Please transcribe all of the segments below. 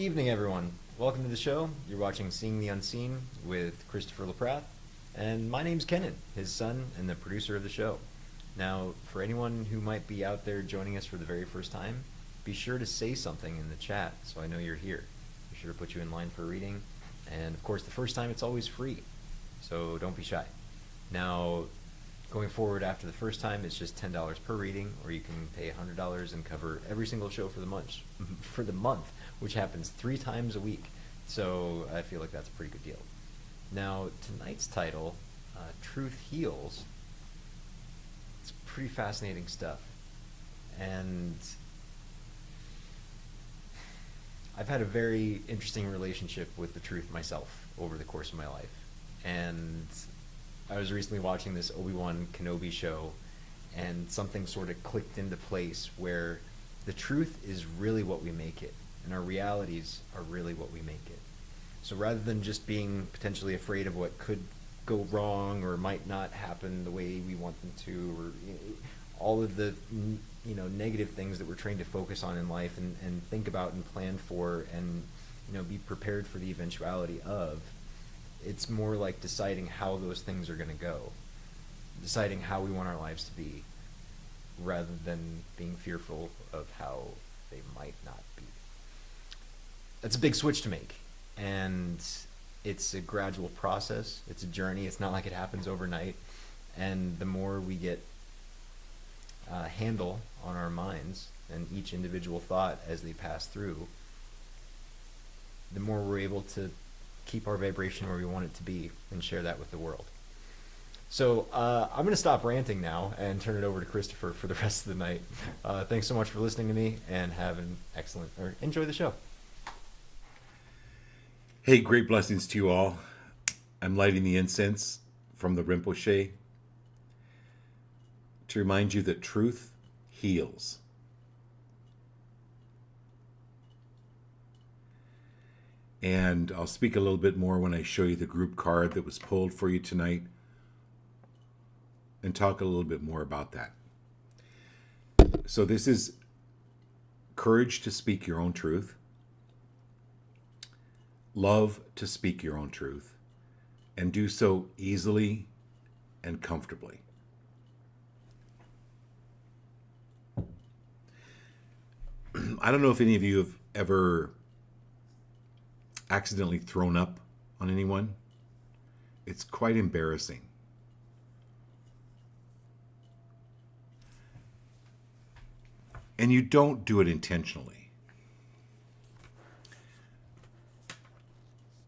evening, everyone. Welcome to the show. You're watching Seeing the Unseen with Christopher LaPrath, and my name's Kenan, his son and the producer of the show. Now, for anyone who might be out there joining us for the very first time, be sure to say something in the chat so I know you're here. Be sure to put you in line for a reading, and of course, the first time it's always free, so don't be shy. Now, going forward after the first time, it's just $10 per reading, or you can pay $100 and cover every single show for the month, which happens 3 times a week. So I feel like that's a pretty good deal. Now, tonight's title, Truth Heals. It's pretty fascinating stuff. And I've had a very interesting relationship with the truth myself over the course of my life. And I was recently watching this Obi-Wan Kenobi show, and something sort of clicked into place where the truth is really what we make it, and our realities are really what we make it. So rather than just being potentially afraid of what could go wrong or might not happen the way we want them to, or all of the negative things that we're trained to focus on in life and think about and plan for and be prepared for the eventuality of, it's more like deciding how those things are going to go, deciding how we want our lives to be, rather than being fearful of how they might not be. That's a big switch to make, and it's a gradual process. It's a journey. It's not like it happens overnight, and the more we get handle on our minds and each individual thought as they pass through, the more we're able to keep our vibration where we want it to be and share that with the world. So I'm going to stop ranting now and turn it over to Christopher for the rest of the night. Thanks so much for listening to me, and enjoy the show. Hey, great blessings to you all. I'm lighting the incense from the Rinpoche to remind you that truth heals. And I'll speak a little bit more when I show you the group card that was pulled for you tonight and talk a little bit more about that. So this is courage to speak your own truth, love to speak your own truth, and do so easily and comfortably. I don't know if any of you have ever accidentally thrown up on anyone. It's quite embarrassing. And you don't do it intentionally.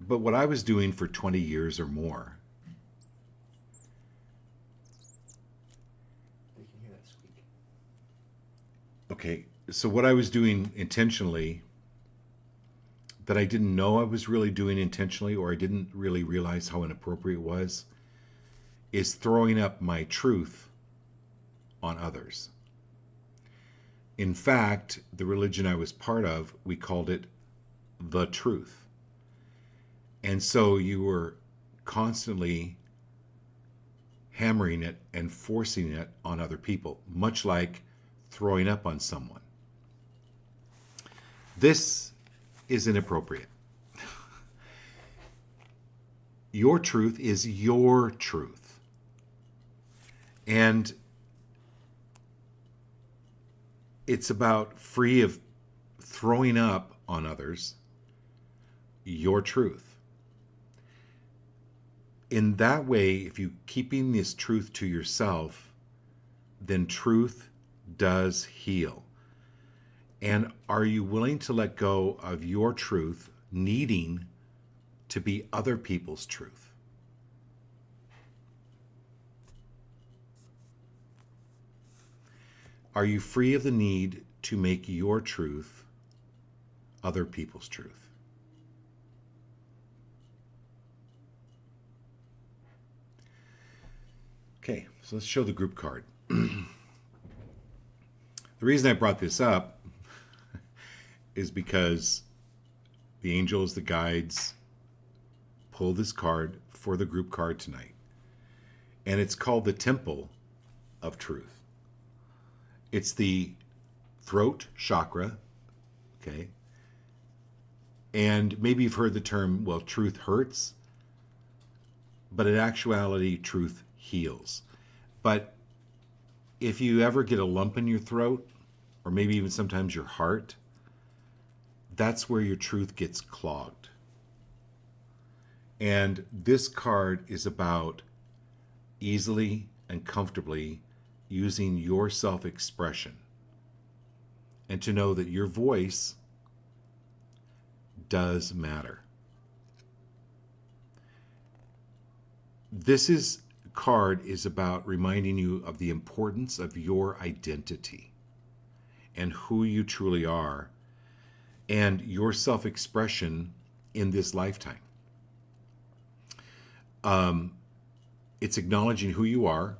But what I was doing for 20 years or more, They can hear that squeak. okay, so what I was doing intentionally that I didn't know I was really doing intentionally, or I didn't really realize how inappropriate it was, is throwing up my truth on others. In fact, the religion I was part of, we called it the truth. And so you were constantly hammering it and forcing it on other people, much like throwing up on someone. This is inappropriate. Your truth is your truth. And it's about free of throwing up on others your truth. In that way, if you keeping this truth to yourself, then truth does heal. And are you willing to let go of your truth needing to be other people's truth? Are you free of the need to make your truth other people's truth? Okay, so let's show the group card. The reason I brought this up is because the angels, the guides, pull this card for the group card tonight. And it's called the Temple of Truth. It's the throat chakra, okay? And maybe you've heard the term, well, truth hurts, but in actuality, truth heals. But if you ever get a lump in your throat, or maybe even sometimes your heart, that's where your truth gets clogged. And this card is about easily and comfortably using your self-expression, and to know that your voice does matter. This card is about reminding you of the importance of your identity and who you truly are and your self-expression in this lifetime. It's acknowledging who you are,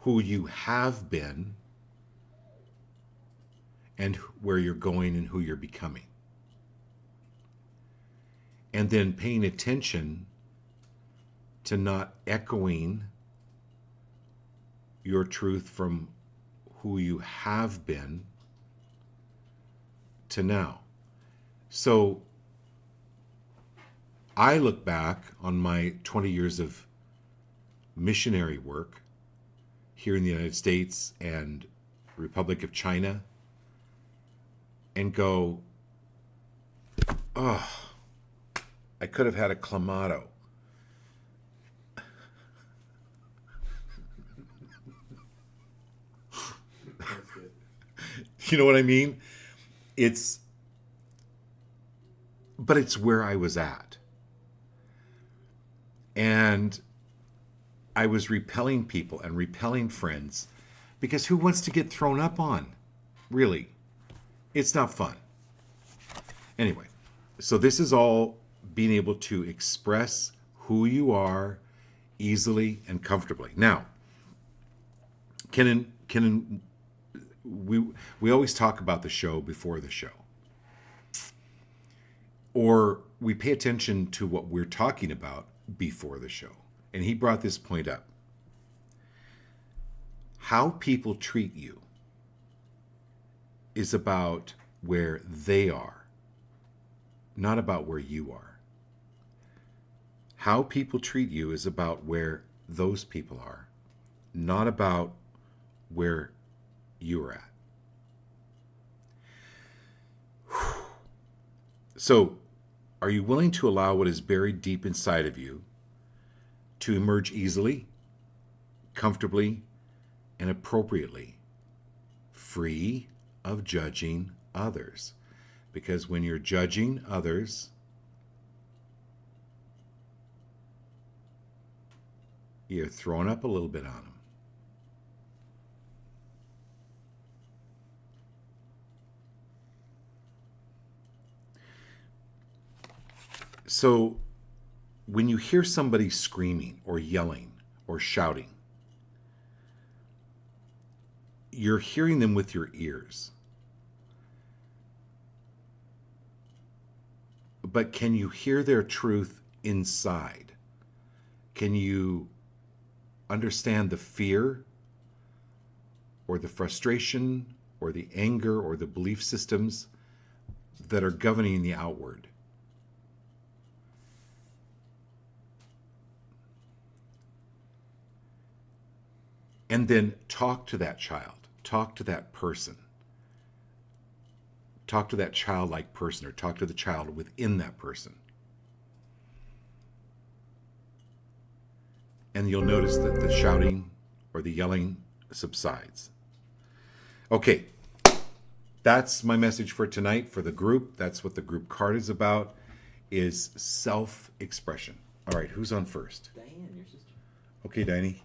who you have been, and where you're going and who you're becoming. And then paying attention to not echoing your truth from who you have been to now. So I look back on my 20 years of missionary work here in the United States and Republic of China and go, oh, I could have had a Clamato. You know what I mean? But it's where I was at. And I was repelling people and repelling friends because who wants to get thrown up on? Really? It's not fun. Anyway, so this is all being able to express who you are easily and comfortably. Now, we always talk about the show before the show. Or we pay attention to what we're talking about before the show. And he brought this point up. How people treat you is about where they are, not about where you are. How people treat you is about where those people are, not about where you're at. So, are you willing to allow what is buried deep inside of you to emerge easily, comfortably, and appropriately, free of judging others? Because when you're judging others, you're throwing up a little bit on them. So when you hear somebody screaming or yelling or shouting, you're hearing them with your ears. But can you hear their truth inside? Can you understand the fear or the frustration or the anger or the belief systems that are governing the outward? And then talk to that child, talk to that person, talk to that childlike person, or talk to the child within that person. And you'll notice that the shouting or the yelling subsides. Okay, that's my message for tonight for the group. That's what the group card is about, is self-expression. All right, who's on first? Diane, your sister. Okay, Diney.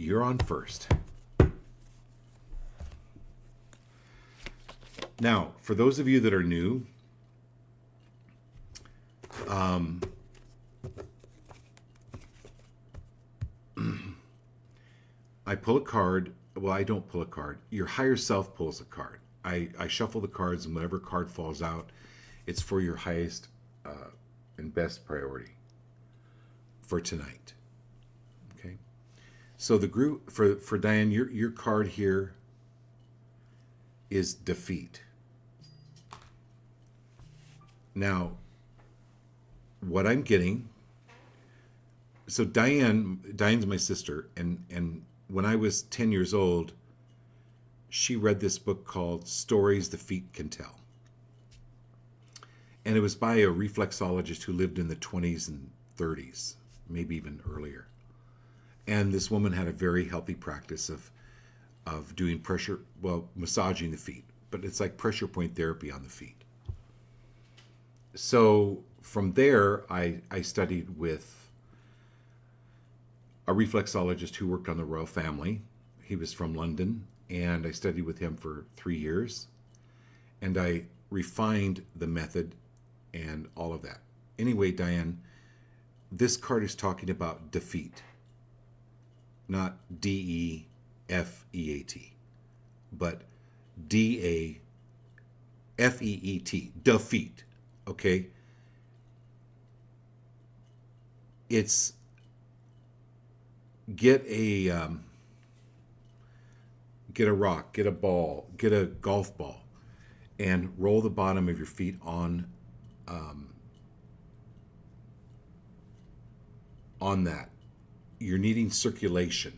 You're on first. Now, for those of you that are new, I pull a card. Well, I don't pull a card. Your higher self pulls a card. I shuffle the cards, and whatever card falls out, it's for your highest and best priority for tonight. Okay? So the group, for Diane, your card here is defeat. Now, what I'm getting, so Diane's my sister, and when I was 10 years old, she read this book called Stories the Feet Can Tell. And it was by a reflexologist who lived in the 20s and 30s, maybe even earlier. And this woman had a very healthy practice of doing massaging the feet, but it's like pressure point therapy on the feet. So from there, I studied with a reflexologist who worked on the royal family. He was from London, and I studied with him for 3 years. And I refined the method and all of that. Anyway, Diane, this card is talking about defeat, not DEFEAT, but DAFEET, defeat. Okay? It's get a rock, get a ball, get a golf ball, and roll the bottom of your feet on that. You're needing circulation.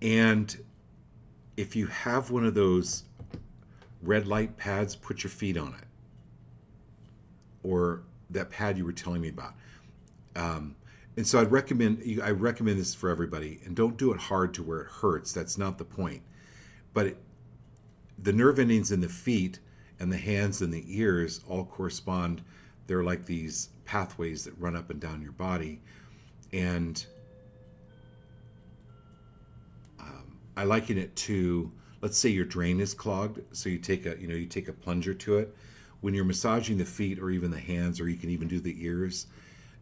And if you have one of those red light pads, put your feet on it. Or that pad you were telling me about. And so I recommend this for everybody. And don't do it hard to where it hurts. That's not the point. But the nerve endings in the feet and the hands and the ears all correspond. They're like these pathways that run up and down your body. And I liken it to, let's say your drain is clogged, so you take a plunger to it. When you're massaging the feet or even the hands, or you can even do the ears,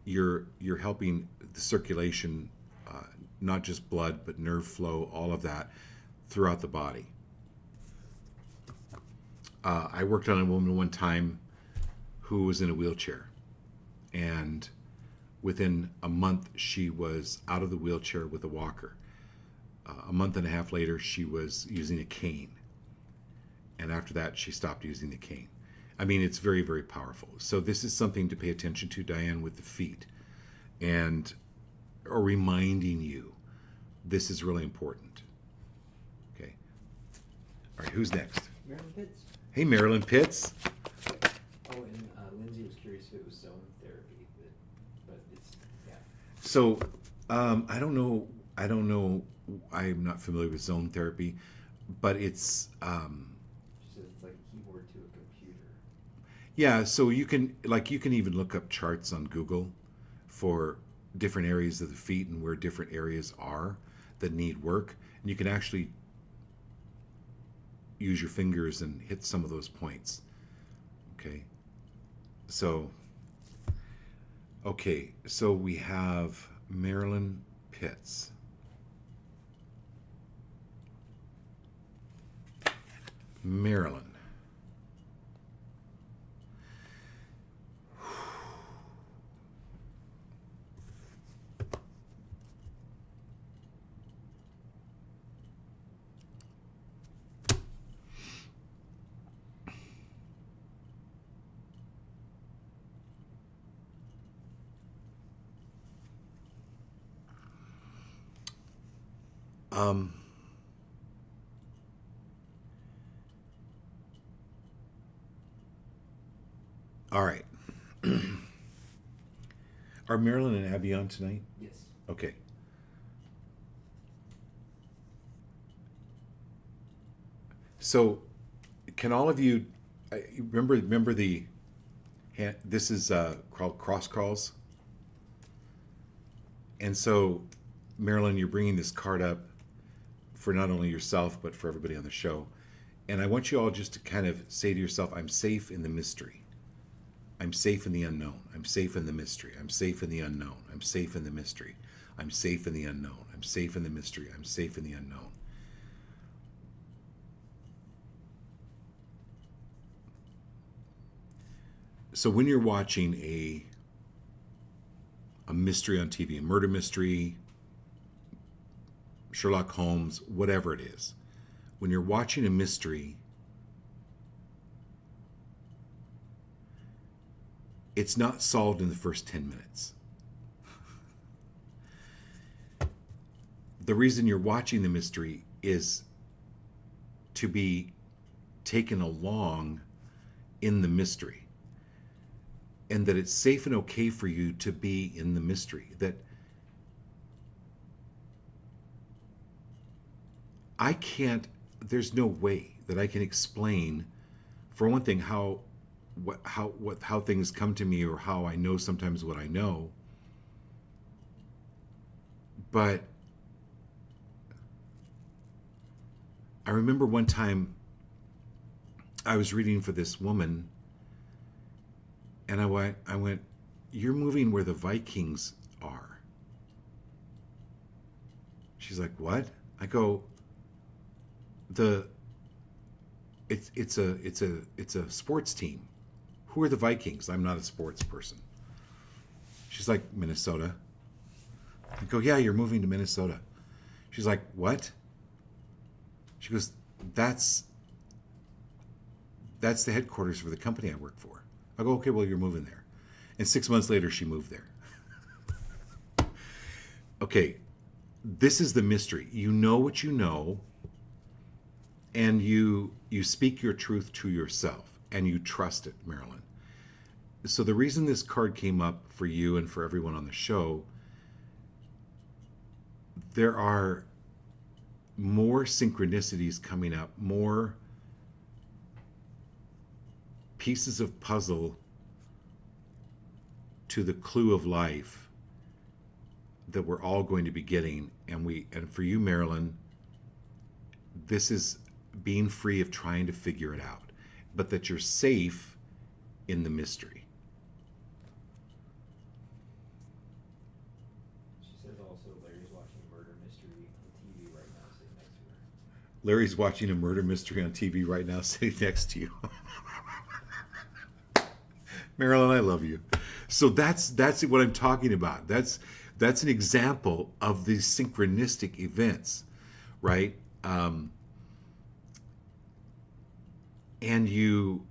you're helping the circulation, not just blood, but nerve flow, all of that throughout the body. I worked on a woman one time who was in a wheelchair, and within a month she was out of the wheelchair with a walker. A month and a half later, she was using a cane. And after that, she stopped using the cane. I mean, it's very, very powerful. So this is something to pay attention to, Diane, with the feet. Or reminding you, this is really important. Okay. All right, who's next? Marilyn Pitts. Hey, Marilyn Pitts. Oh, and Lindsay was curious if it was zone therapy, but it's, yeah. So, I don't know. I'm not familiar with zone therapy, but it's She says it's like a keyboard to a computer. yeah. So you can even look up charts on Google for different areas of the feet and where different areas are that need work, and you can actually use your fingers and hit some of those points. Okay. So we have Marilyn Pitts. Marilyn. All right. Are Marilyn and Abby on tonight? Yes. Okay. So, can all of you remember the? This is called cross crawls. And so, Marilyn, you're bringing this card up for not only yourself but for everybody on the show, and I want you all just to kind of say to yourself, "I'm safe in the mystery. I'm safe in the unknown. I'm safe in the mystery. I'm safe in the unknown. I'm safe in the mystery. I'm safe in the unknown. I'm safe in the mystery. I'm safe in the unknown." So when you're watching a a mystery on TV, a murder mystery, Sherlock Holmes, whatever it is. When you're watching a mystery, it's not solved in the first 10 minutes. The reason you're watching the mystery is to be taken along in the mystery, and that it's safe and okay for you to be in the mystery. That there's no way that I can explain, for one thing, how things come to me, or how I know sometimes what I know. But I remember one time I was reading for this woman, and I went, "You're moving where the Vikings are." She's like, "What?" I go, it's a sports team. Who are the Vikings? I'm not a sports person. She's like, "Minnesota." I go, "Yeah, you're moving to Minnesota." She's like, "What?" She goes, that's the headquarters for the company I work for. I go, "Okay, well, you're moving there." And 6 months later, she moved there. Okay, this is the mystery. You know what you know, and you speak your truth to yourself, and you trust it, Marilyn. So the reason this card came up for you and for everyone on the show, there are more synchronicities coming up, more pieces of puzzle to the clue of life that we're all going to be getting. And for you, Marilyn, this is being free of trying to figure it out, but that you're safe in the mystery. She says also Larry's watching a murder mystery on TV right now, sitting next to her. Larry's watching a murder mystery on TV right now, sitting next to you. Marilyn, I love you. So that's what I'm talking about. That's an example of these synchronistic events, right? And you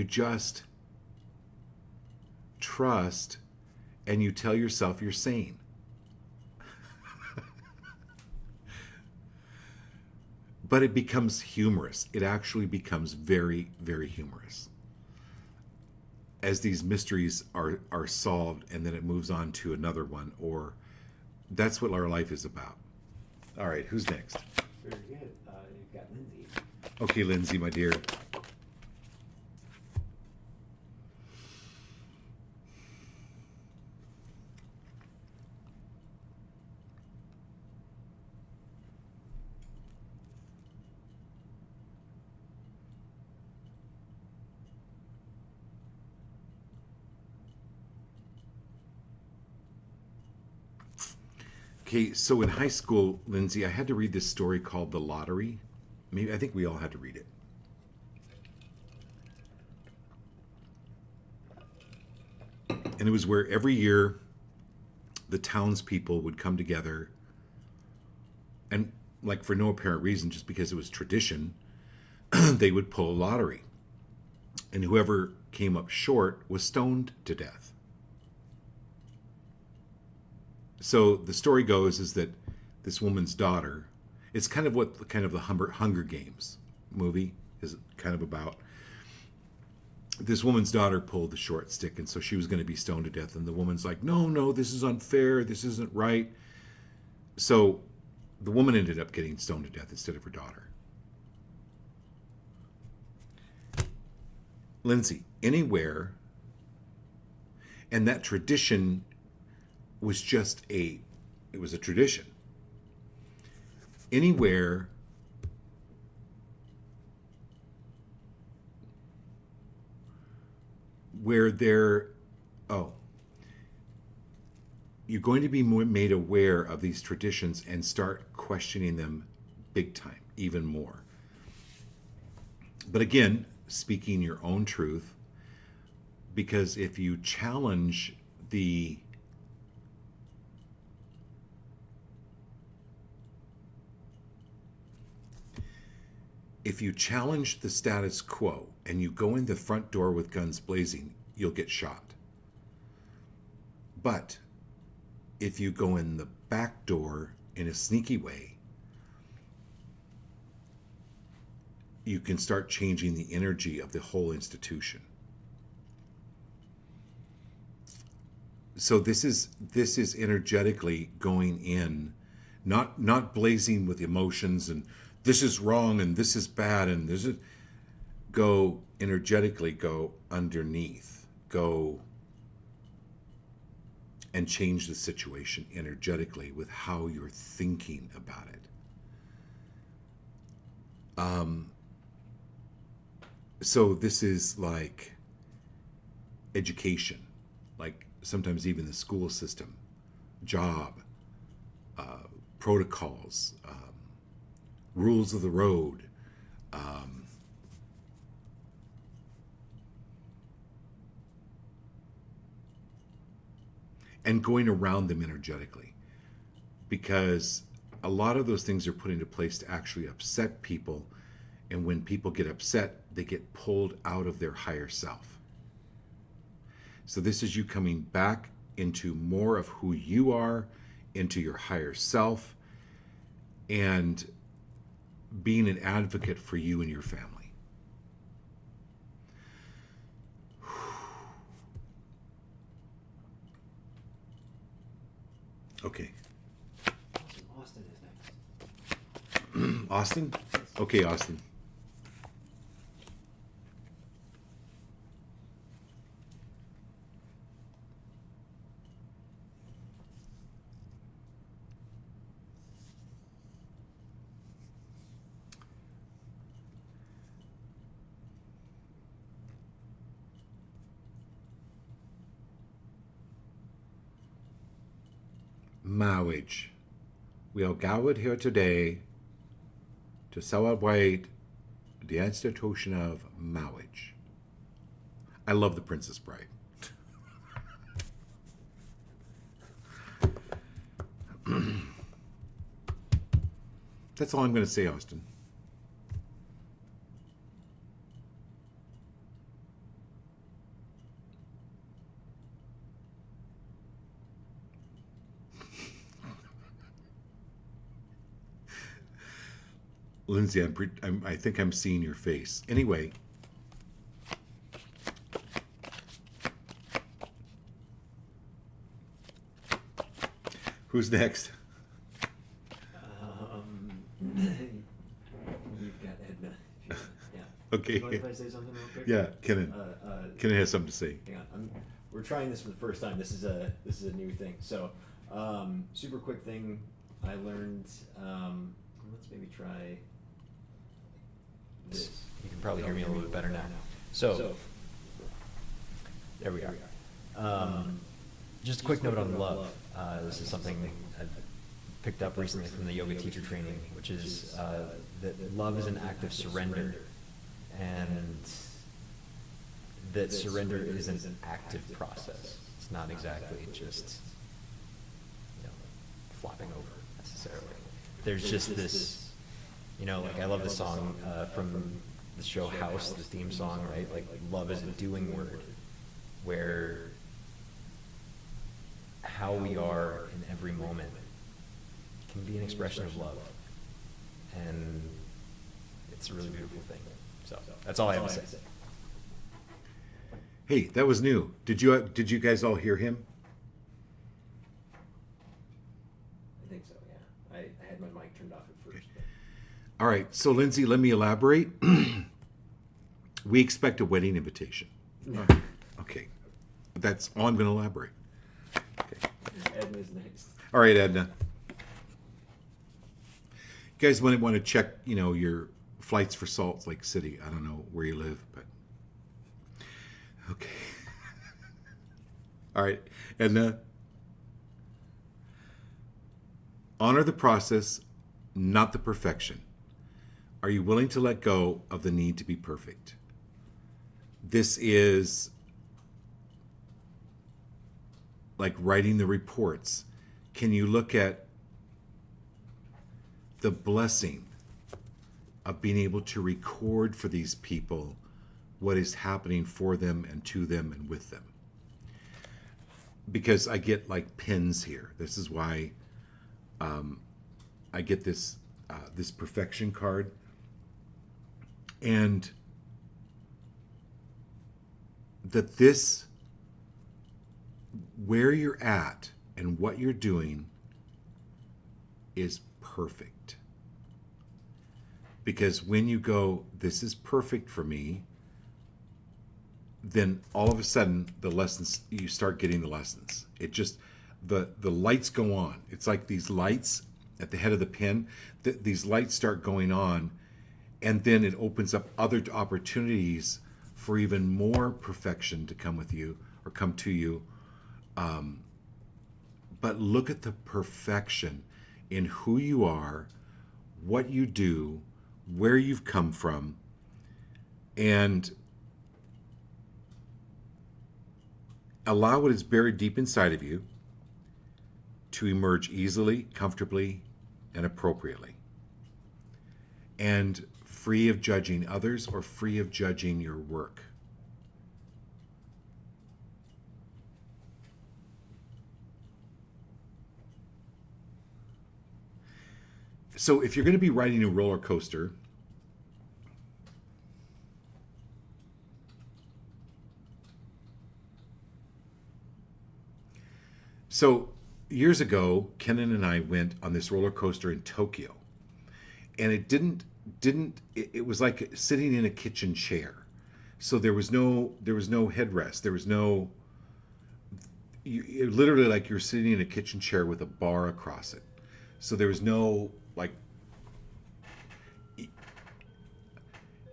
just trust, and you tell yourself you're sane. But it becomes humorous. It actually becomes very, very humorous as these mysteries are solved, and then it moves on to another one. Or that's what our life is about. All right, who's next? Very good. You've got Lindsay. Okay, Lindsay, my dear. Okay, so in high school, Lindsay, I had to read this story called The Lottery. I think we all had to read it. And it was where every year the townspeople would come together, and like for no apparent reason, just because it was tradition, they would pull a lottery. And whoever came up short was stoned to death. So the story goes is that this woman's daughter, it's kind of what the Hunger Games movie is kind of about. This woman's daughter pulled the short stick, and so she was going to be stoned to death. And the woman's like, no, this is unfair. This isn't right. So the woman ended up getting stoned to death instead of her daughter. Lindsay, anywhere, and that tradition was just it was a tradition. Anywhere where you're going to be made aware of these traditions and start questioning them big time, even more. But again, speaking your own truth, because if you challenge the if you challenge the status quo and you go in the front door with guns blazing, you'll get shot. But if you go in the back door in a sneaky way, you can start changing the energy of the whole institution. So this is energetically going in, not blazing with emotions and this is wrong and this is bad and this is, go energetically, go underneath, go and change the situation energetically with how you're thinking about it. So this is like education, like sometimes even the school system, job, protocols, rules of the road, and going around them energetically, because a lot of those things are put into place to actually upset people, and when people get upset, they get pulled out of their higher self. So this is you coming back into more of who you are, into your higher self, and being an advocate for you and your family. Okay. Austin is next. Austin? Okay, Austin. Marriage. We are gathered here today to celebrate the institution of marriage. I love The Princess Bride. That's all I'm going to say, Austin. Lindsay, I think I'm seeing your face. Anyway, who's next? You've got Edna. Yeah. Okay. Mind if I say something real quick? Yeah, Kenan. Kenan has something to say. Hang on. We're trying this for the first time. This is a new thing. So, super quick thing I learned. Let's maybe try this. You can probably hear me a little bit better now. So there we are. Just a quick note on love. This is something I've picked up recently from the yoga teacher training, which is that love is an act of surrender, and that surrender is an active process. It's not exactly just flopping over necessarily. There's just this, like I love the song from the show House, the theme song, right? Like love is a doing word, where how we are in every moment can be an expression of love, and it's a really beautiful thing. So that's all I have to say. Hey, that was new. Did you guys all hear him? I think so, yeah. I had my mic turned off at first. All right, so Lindsay, let me elaborate. We expect a wedding invitation. Okay, that's all I'm going to elaborate. Okay. Edna's next. All right, Edna. You guys might want to check, your flights for Salt Lake City. I don't know where you live, but okay. All right, Edna. Honor the process, not the perfection. Are you willing to let go of the need to be perfect? This is like writing the reports, can you look at the blessing of being able to record for these people what is happening for them and to them and with them? Because I get like pins here. This is why I get this this perfection card, and that this, where you're at and what you're doing is perfect. Because when you go, this is perfect for me, then all of a sudden the lessons, you start getting the lessons. It just, the lights go on. It's like these lights at the head of the pin, these lights start going on, and then it opens up other opportunities for even more perfection to come with you or come to you. But look at the perfection in who you are, what you do, where you've come from, and allow what is buried deep inside of you to emerge easily, comfortably, and appropriately. And free of judging others or free of judging your work. So if you're going to be riding a roller coaster, so years ago, Kenan and I went on this roller coaster in Tokyo, and it was like sitting in a kitchen chair. So there was no headrest. There was no, literally like you're sitting in a kitchen chair with a bar across it. So there was no like,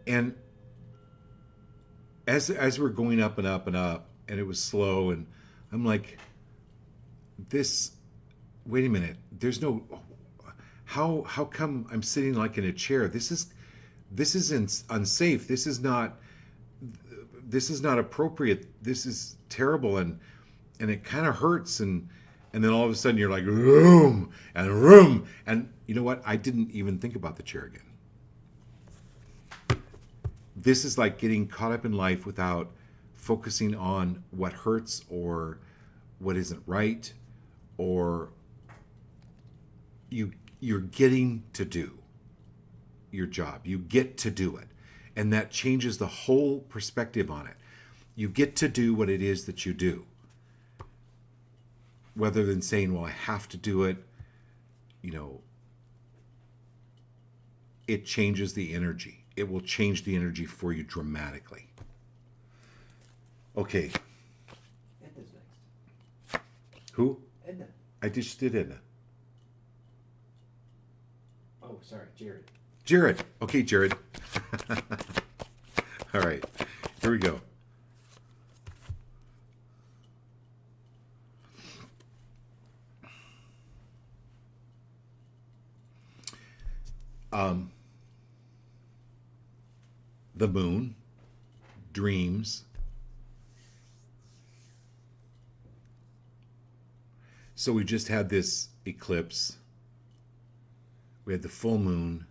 and as we're going up and up and up, and it was slow, and I'm like, this, wait a minute, there's no, how come I'm sitting like in a chair? This is unsafe. This is not appropriate. This is terrible, and it kind of hurts, and then all of a sudden you're like room, and you know what? I didn't even think about the chair again. This is like getting caught up in life without focusing on what hurts or what isn't right, or you're getting to do your job. You get to do it. And that changes the whole perspective on it. You get to do what it is that you do. Rather than saying, well, I have to do it, it changes the energy. It will change the energy for you dramatically. Okay. Edna's next. Who? Edna. I just did Edna. Oh, sorry, Jared. Jared. Okay, Jared. All right. Here we go. The moon, dreams. So we just had this eclipse. We had the full moon.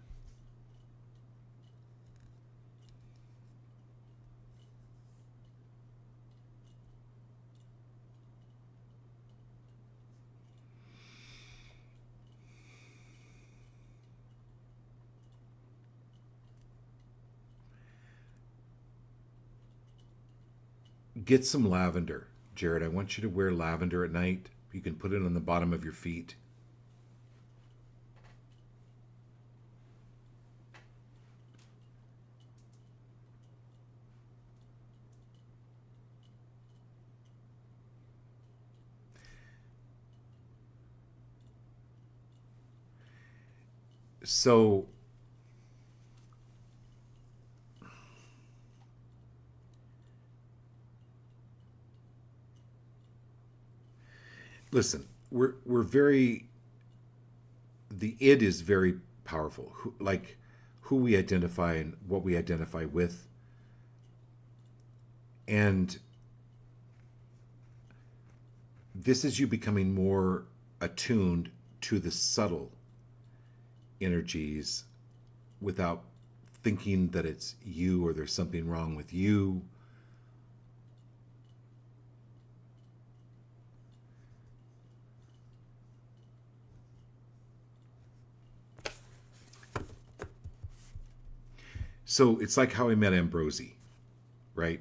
Get some lavender, Jared. I want you to wear lavender at night. You can put it on the bottom of your feet. So listen, we're very, the id is very powerful. Who we identify and what we identify with. And this is you becoming more attuned to the subtle energies without thinking that it's you or there's something wrong with you. So it's like how I met Ambrosi, right?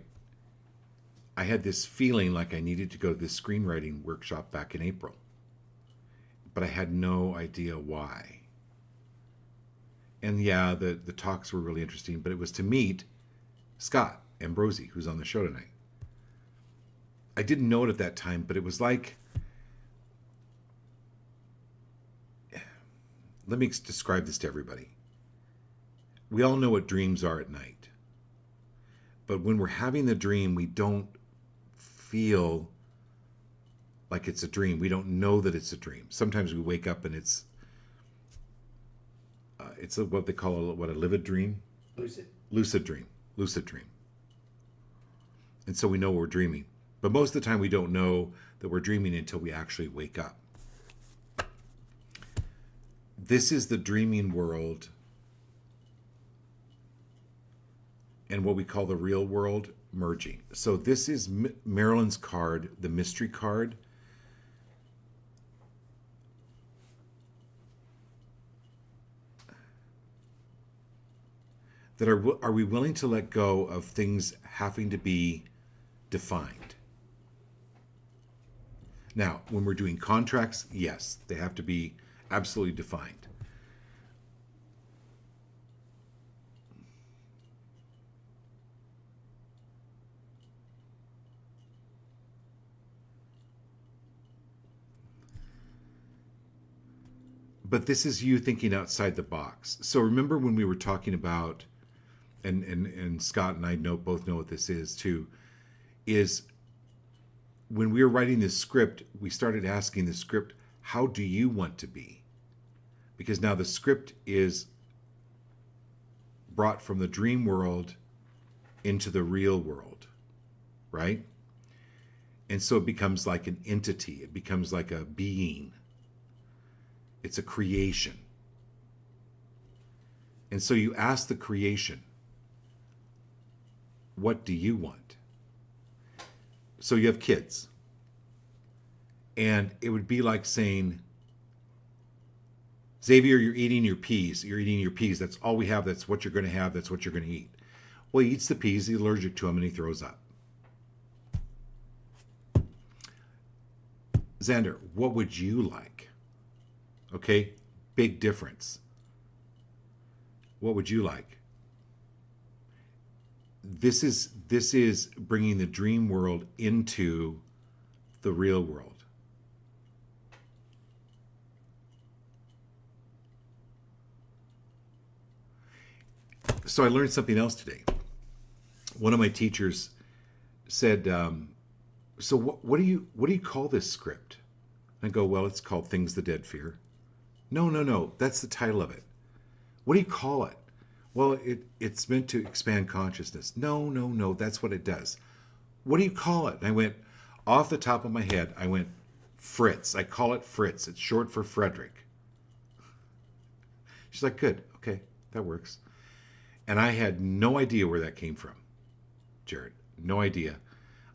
I had this feeling like I needed to go to this screenwriting workshop back in April, but I had no idea why. And yeah, the talks were really interesting, but it was to meet Scott Ambrosi, who's on the show tonight. I didn't know it at that time, but it was like, let me describe this to everybody. We all know what dreams are at night. But when we're having the dream, we don't feel like it's a dream. We don't know that it's a dream. Sometimes we wake up and it's what they call a livid dream? Lucid dream. And so we know we're dreaming. But most of the time we don't know that we're dreaming until we actually wake up. This is the dreaming world and what we call the real world merging. So this is Marilyn's card, the mystery card. That are we willing to let go of things having to be defined? Now, when we're doing contracts, yes, they have to be absolutely defined. But this is you thinking outside the box. So remember when we were talking about, and Scott and I both know what this is too, is when we were writing this script, we started asking the script, how do you want to be? Because now the script is brought from the dream world into the real world, right? And so it becomes like an entity. It becomes like a being. It's a creation. And so you ask the creation, what do you want? So you have kids. And it would be like saying, Xavier, you're eating your peas. You're eating your peas. That's all we have. That's what you're going to have. That's what you're going to eat. Well, he eats the peas. He's allergic to them and he throws up. Xander, what would you like? Okay, big difference. What would you like? This is bringing the dream world into the real world. So I learned something else today. One of my teachers said, "So what do you call this script?" I go, "Well, it's called Things the Dead Fear." No, that's the title of it. What do you call it? Well, it's meant to expand consciousness. No, that's what it does. What do you call it? And I went, off the top of my head, I went, Fritz. I call it Fritz. It's short for Frederick. She's like, good, okay, that works. And I had no idea where that came from, Jared. No idea.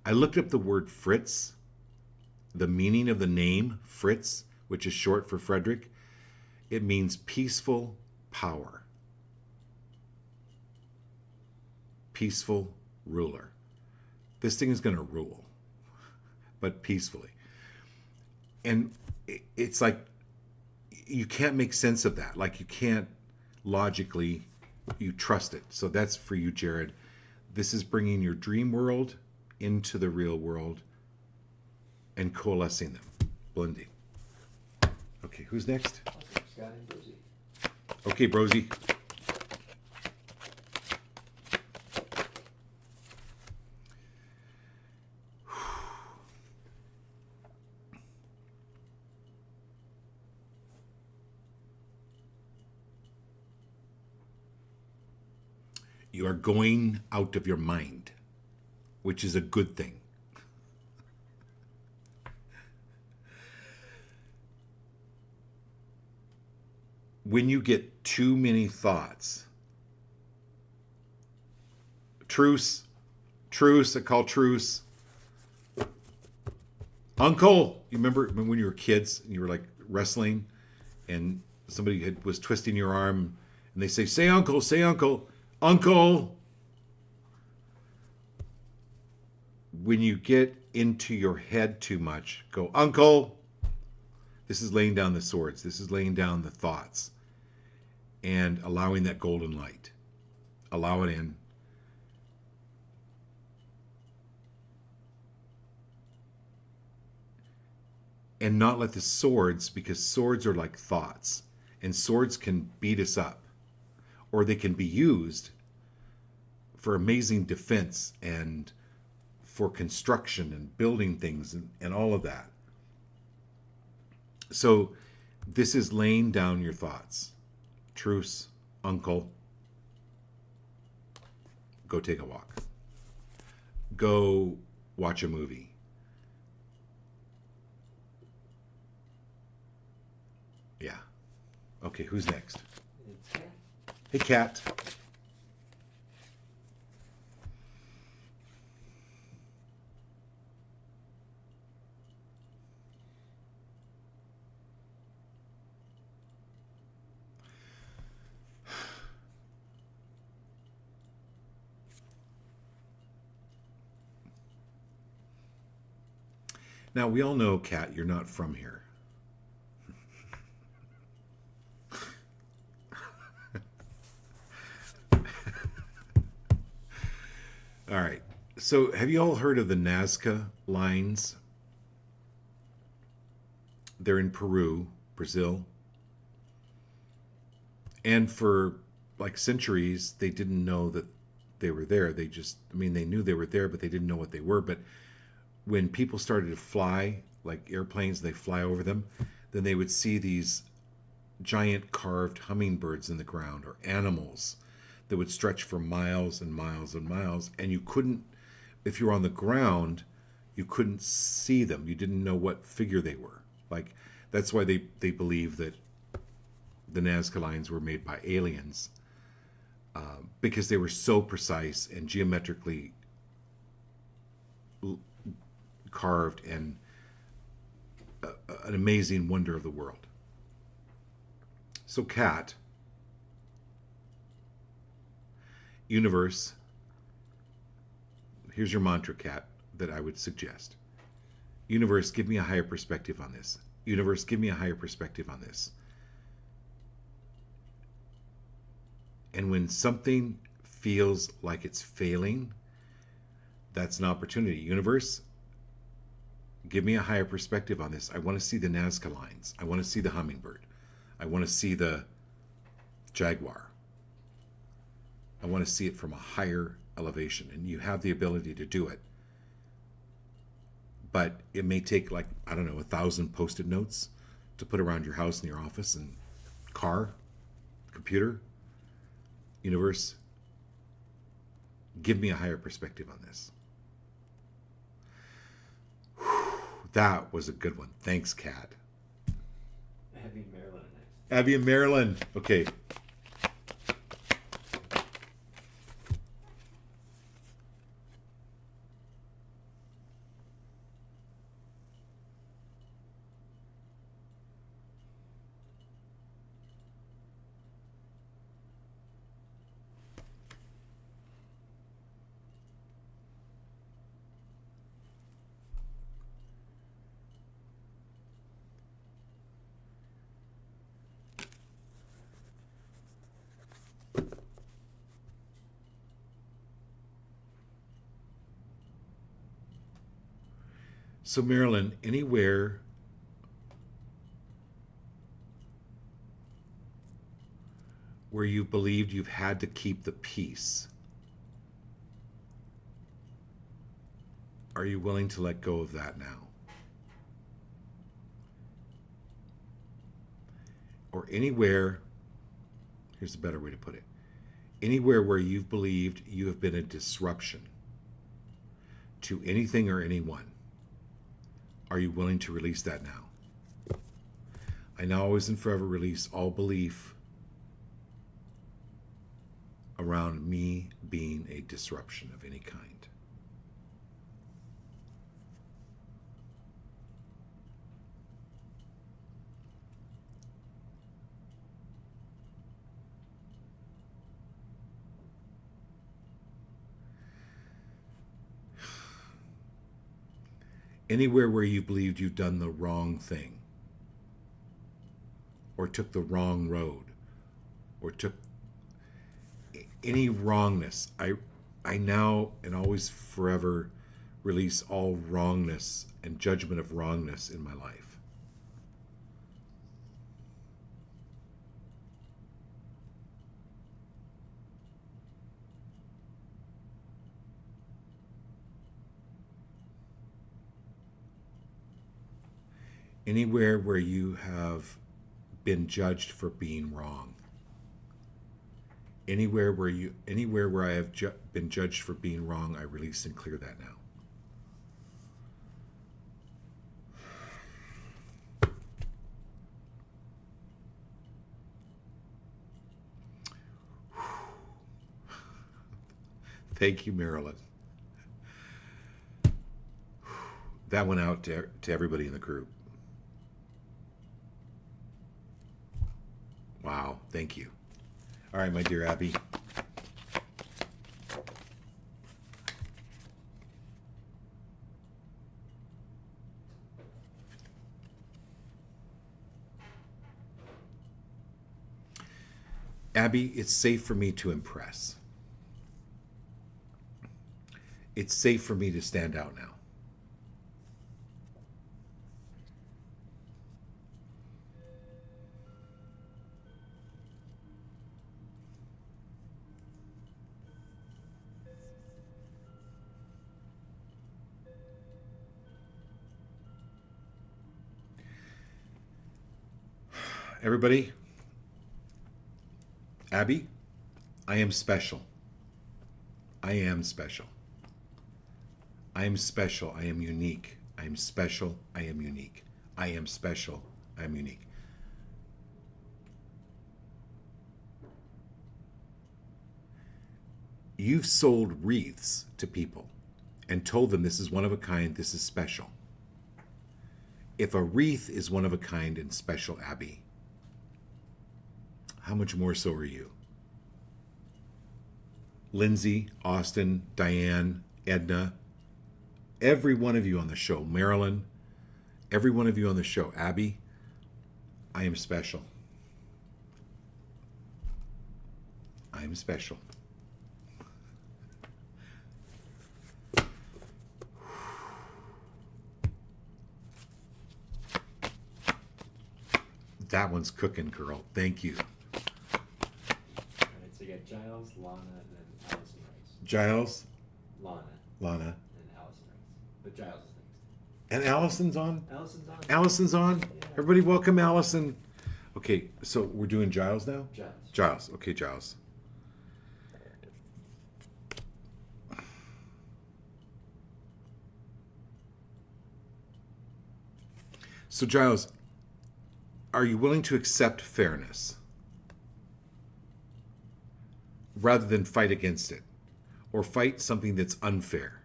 I looked up the word Fritz, the meaning of the name Fritz, which is short for Frederick. It means peaceful power. Peaceful ruler. This thing is going to rule, but peacefully. And it's like, you can't make sense of that. Like, you can't logically, you trust it. So that's for you, Jared. This is bringing your dream world into the real world and coalescing them, blending. Okay, who's next? Scott and Rosie. Okay, Brosie. You are going out of your mind, which is a good thing. when you get too many thoughts, truce, I call truce. Uncle, you remember when you were kids and you were like wrestling and somebody was twisting your arm and they say uncle, uncle. When you get into your head too much, go, uncle. This is laying down the swords. This is laying down the thoughts and allowing that golden light. Allow it in. And not let the swords, because swords are like thoughts, and swords can beat us up, or they can be used for amazing defense and for construction and building things and all of that. So this is laying down your thoughts. Truce, uncle. Go take a walk. Go watch a movie. Yeah. Okay, who's next? Hey, Kat. Now, we all know, Kat, you're not from here. All right. So have you all heard of the Nazca lines? They're in Peru, Brazil. And for like centuries, they didn't know that they were there. They just, I mean, they knew they were there, but they didn't know what they were. But when people started to fly, like airplanes, they fly over them, then they would see these giant carved hummingbirds in the ground, or animals that would stretch for miles and miles and miles. And you couldn't, if you were on the ground, you couldn't see them. You didn't know what figure they were. Like, that's why they believe that the Nazca lines were made by aliens, because they were so precise and geometrically carved and an amazing wonder of the world. So, Kat, universe, here's your mantra, Kat, that I would suggest. Universe, give me a higher perspective on this. Universe, give me a higher perspective on this. And when something feels like it's failing, that's an opportunity. Universe, give me a higher perspective on this. I want to see the Nazca lines. I want to see the hummingbird. I want to see the jaguar. I want to see it from a higher elevation. And you have the ability to do it. But it may take, like, I don't know, 1,000 Post-it notes to put around your house and your office and car, computer. Universe, give me a higher perspective on this. Whew, that was a good one. Thanks, Kat. Abby and Marilyn next. Abby and Marilyn. Okay. So, Marilyn, anywhere where you believed you've had to keep the peace, are you willing to let go of that now? Or anywhere, here's a better way to put it, anywhere where you've believed you have been a disruption to anything or anyone, are you willing to release that now? I now always and forever release all belief around me being a disruption of any kind. Anywhere where you believed you've done the wrong thing, or took the wrong road, or took any wrongness, I now and always forever release all wrongness and judgment of wrongness in my life. Anywhere where you have been judged for being wrong. Anywhere where I have been judged for being wrong, I release and clear that now. Thank you, Marilyn. That went out to everybody in the group. Wow, thank you. All right, my dear Abby. Abby, it's safe for me to impress. It's safe for me to stand out now. Everybody, Abby, I am special. I am special. I am special. I am unique. I am special. I am unique. I am special. I am unique. You've sold wreaths to people and told them this is one of a kind, this is special. If a wreath is one of a kind and special, Abby, how much more so are you? Lindsay, Austin, Diane, Edna, every one of you on the show, Marilyn, every one of you on the show, Abby, I am special. I am special. That one's cooking, girl. Thank you. So you got Giles, Lana, and then Allison Rice. Giles, Lana, Lana, and Allison Rice. But Giles is next. and Allison's on. Allison's on. Allison's on. Yeah. Everybody, welcome Allison. Okay, so we're doing Giles now. Giles. Giles. Okay, Giles. So Giles, are you willing to accept fairness rather than fight against it or fight something that's unfair?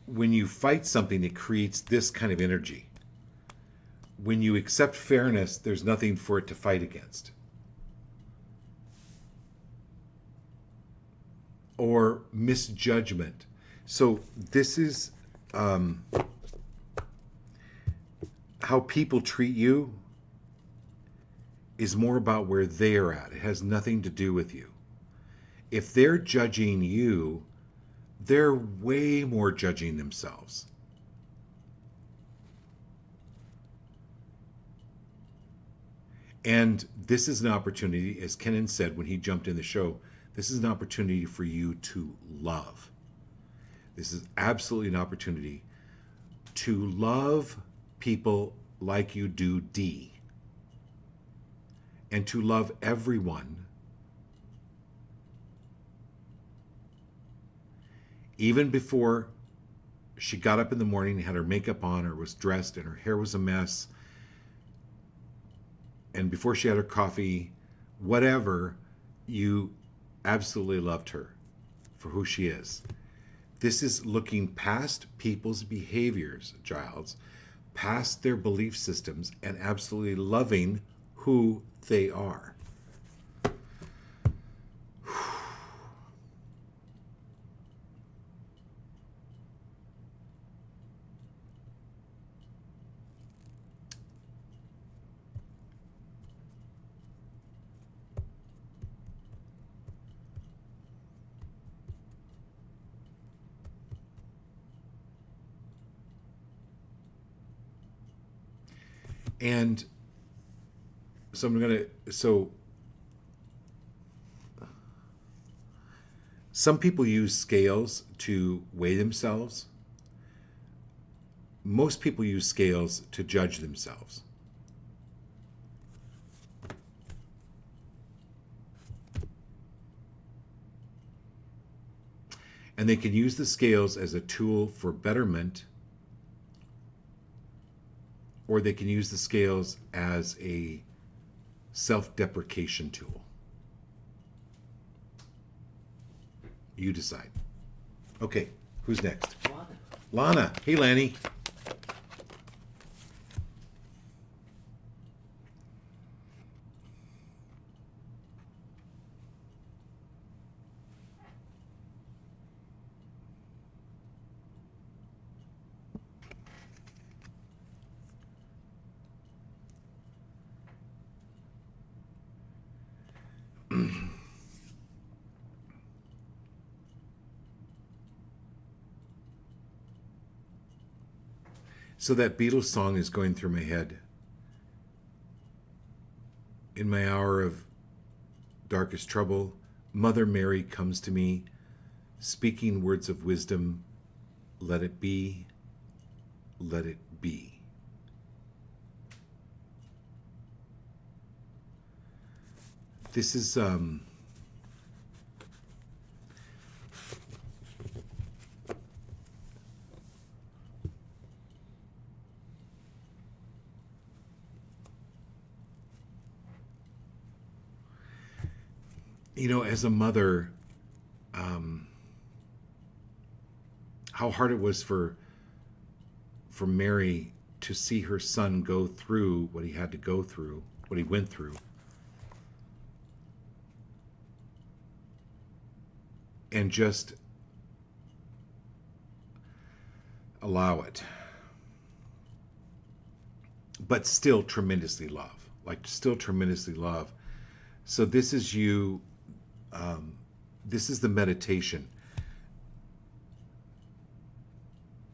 When you fight something, it creates this kind of energy. When you accept fairness, there's nothing for it to fight against. Or misjudgment. So this is how people treat you is more about where they're at. It has nothing to do with you. If they're judging you, they're way more judging themselves. And this is an opportunity, as Kenan said when he jumped in the show, this is an opportunity for you to love. This is absolutely an opportunity to love people like you do Dee. And to love everyone, even before she got up in the morning, had her makeup on, or was dressed, and her hair was a mess. And before she had her coffee, whatever, you absolutely loved her for who she is. This is looking past people's behaviors, Giles, past their belief systems, and absolutely loving who they are. And so some people use scales to weigh themselves. Most people use scales to judge themselves. And they can use the scales as a tool for betterment, or they can use the scales as a self-deprecation tool. You decide. Okay, who's next? Lana. Hey, Lanny. So that Beatles song is going through my head. In my hour of darkest trouble, Mother Mary comes to me, speaking words of wisdom. Let it be, let it be. This is as a mother, how hard it was for Mary to see her son go through what he had to go through, what he went through. And just allow it. But still tremendously love. Still tremendously love. So this is you, this is the meditation.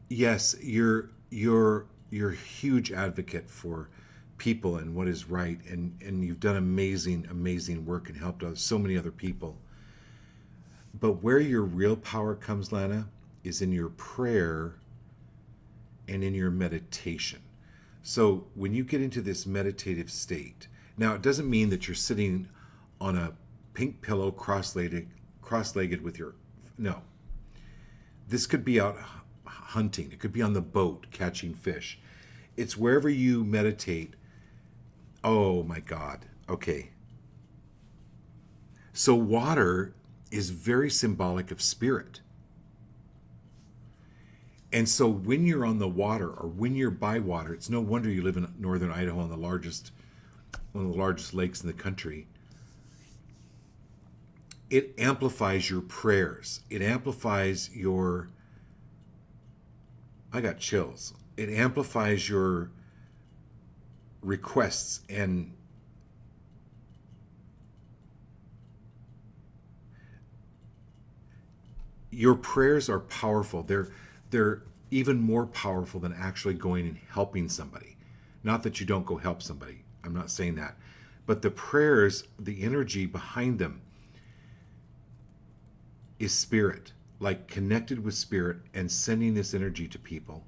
Yes, you're a huge advocate for people and what is right, and you've done amazing work and helped so many other people. But where your real power comes, Lana, is in your prayer and in your meditation. So when you get into this meditative state, now it doesn't mean that you're sitting on a pink pillow cross-legged with your, no. This could be out hunting. It could be on the boat catching fish. It's wherever you meditate. Oh my God. Okay. So water is very symbolic of spirit. And so when you're on the water or when you're by water, it's no wonder you live in northern Idaho on one of the largest lakes in the country. It amplifies your prayers. It amplifies your, I got chills. It amplifies your requests, and your prayers are powerful. They're even more powerful than actually going and helping somebody. Not that you don't go help somebody. I'm not saying that. But the prayers, the energy behind them is spirit, like connected with spirit and sending this energy to people.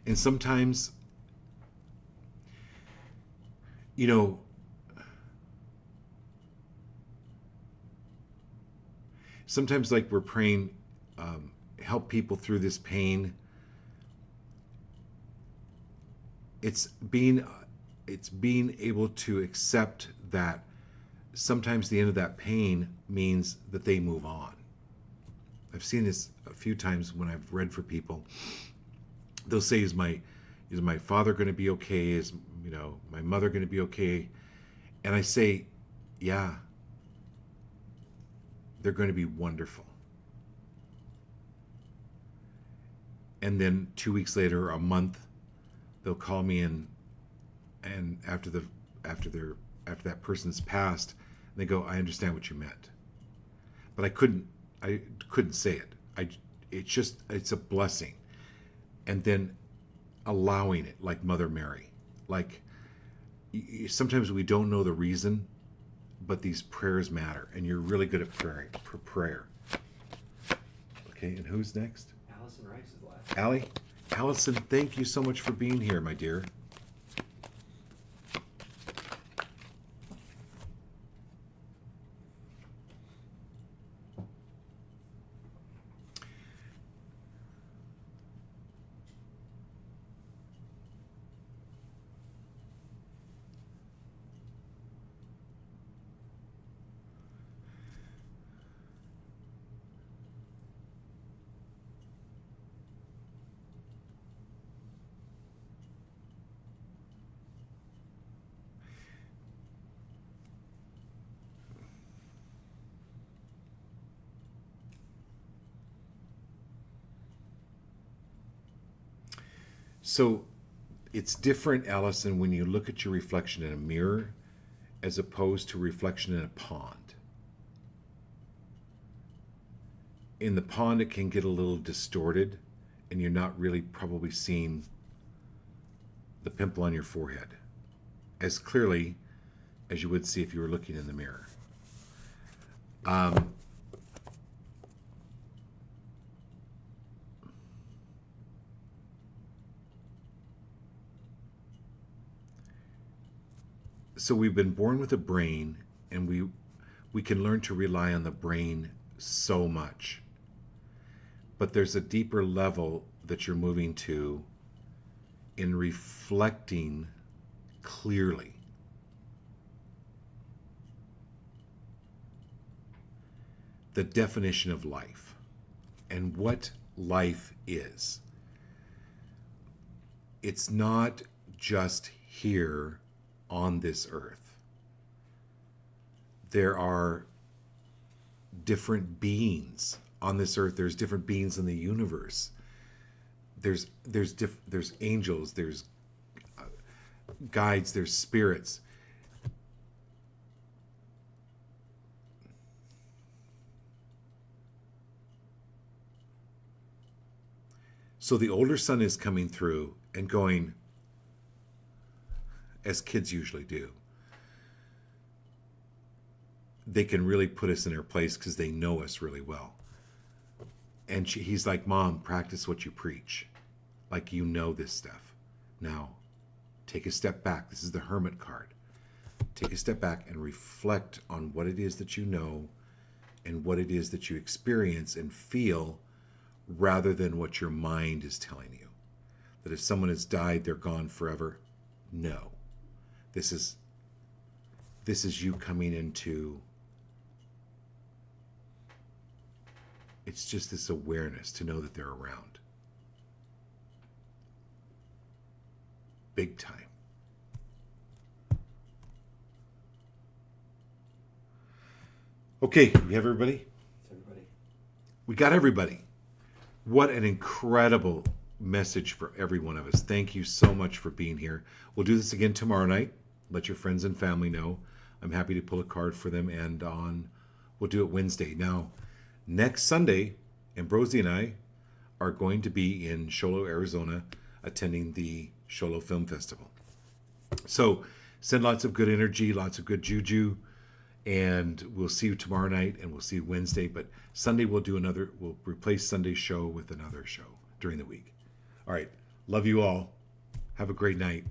And sometimes, sometimes like we're praying, help people through this pain. It's being able to accept that sometimes the end of that pain means that they move on. I've seen this a few times when I've read for people. They'll say, is my father going to be okay? Is, my mother going to be okay? And I say, yeah, they're going to be wonderful. And then 2 weeks later, a month, they'll call me and after that person's passed, they go, I understand what you meant, but I couldn't say it. It's a blessing. And then allowing it, like Mother Mary, like sometimes we don't know the reason, but these prayers matter, and you're really good at prayer. Okay, and who's next? Allison Rice is last. Allie? Allison, thank you so much for being here, my dear. So it's different, Allison, when you look at your reflection in a mirror as opposed to reflection in a pond. In the pond, it can get a little distorted, and you're not really probably seeing the pimple on your forehead as clearly as you would see if you were looking in the mirror. So we've been born with a brain, and we can learn to rely on the brain so much. But there's a deeper level that you're moving to in reflecting clearly. The definition of life and what life is. It's not just here on this earth. There are different beings on this earth. There's different beings in the universe. There's angels, there's guides, there's spirits. So the older son is coming through and going, as kids usually do. They can really put us in our place because they know us really well. And he's like, Mom, practice what you preach. Like, you know this stuff. Now, take a step back. This is the Hermit card. Take a step back and reflect on what it is that you know and what it is that you experience and feel, rather than what your mind is telling you. That if someone has died, they're gone forever. No. This is you coming into, it's just this awareness to know that they're around. Big time. Okay, we have everybody? We got everybody. What an incredible message for every one of us. Thank you so much for being here. We'll do this again tomorrow night. Let your friends and family know. I'm happy to pull a card for them, and we'll do it Wednesday. Now, next Sunday, Ambrosie and I are going to be in Sholo, Arizona, attending the Sholo Film Festival. So send lots of good energy, lots of good juju, and we'll see you tomorrow night, and we'll see you Wednesday. But Sunday we'll replace Sunday's show with another show during the week. All right. Love you all. Have a great night.